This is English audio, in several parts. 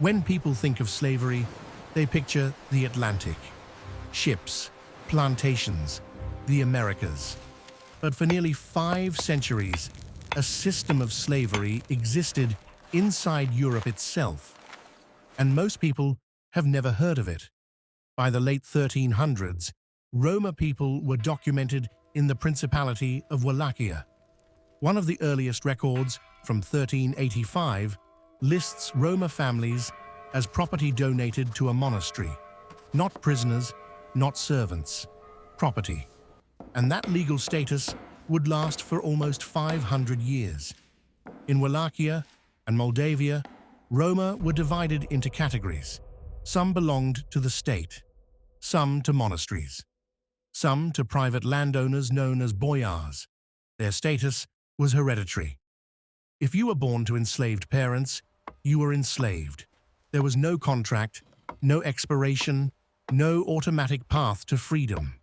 When people think of slavery, they picture the Atlantic, ships, plantations, the Americas. But for nearly 5 centuries, a system of slavery existed inside Europe itself, and most people have never heard of it. By the late 1300s, Roma people were documented in the Principality of Wallachia. One of the earliest records, from 1385, lists Roma families as property donated to a monastery. Not prisoners, not servants, property. And that legal status would last for almost 500 years. In Wallachia and Moldavia, Roma were divided into categories. Some belonged to the state, some to monasteries, some to private landowners known as boyars. Their status was hereditary. If you were born to enslaved parents, you were enslaved. There was no contract, no expiration, no automatic path to freedom.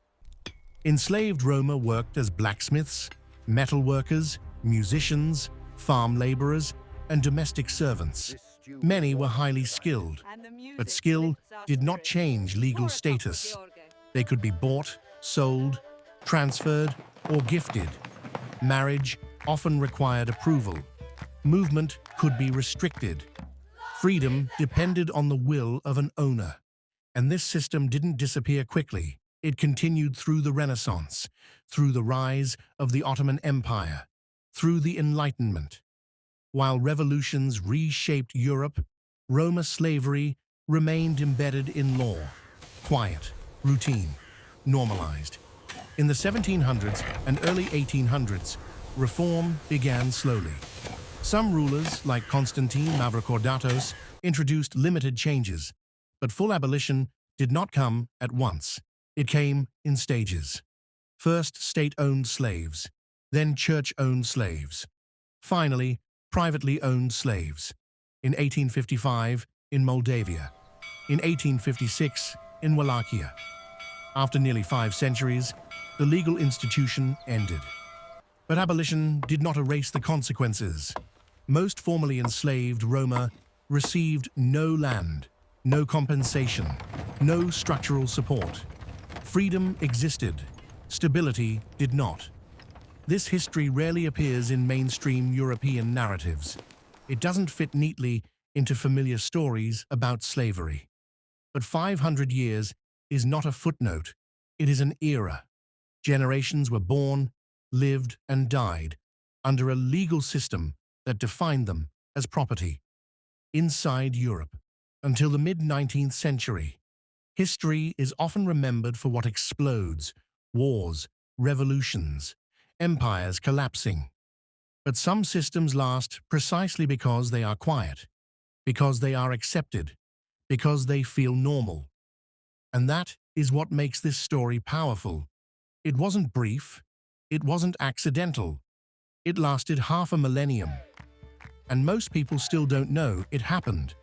Enslaved Roma worked as blacksmiths, metal workers, musicians, farm laborers, and domestic servants. Many were highly skilled, but skill did not change legal status. They could be bought, sold, transferred, or gifted. Marriage often required approval. Movement could be restricted. Freedom depended on the will of an owner. And this system didn't disappear quickly. It continued through the Renaissance, through the rise of the Ottoman Empire, through the Enlightenment. While revolutions reshaped Europe, Roma slavery remained embedded in law, quiet, routine, normalized. In the 1700s and early 1800s, reform began slowly. Some rulers, like Constantine Mavrocordatos, introduced limited changes, but full abolition did not come at once. It came in stages. First, state-owned slaves, then church-owned slaves. Finally, privately owned slaves. In 1855, in Moldavia. In 1856, in Wallachia. After nearly 5 centuries, the legal institution ended. But abolition did not erase the consequences. Most formerly enslaved Roma received no land, no compensation, no structural support. Freedom existed, stability did not. This history rarely appears in mainstream European narratives. It doesn't fit neatly into familiar stories about slavery. But 500 years is not a footnote, it is an era. Generations were born, lived, and died under a legal system that defined them as property. Inside Europe, until the mid-19th century, history is often remembered for what explodes: wars, revolutions, empires collapsing. But some systems last precisely because they are quiet, because they are accepted, because they feel normal. And that is what makes this story powerful. It wasn't brief, it wasn't accidental. It lasted half a millennium. And most people still don't know it happened.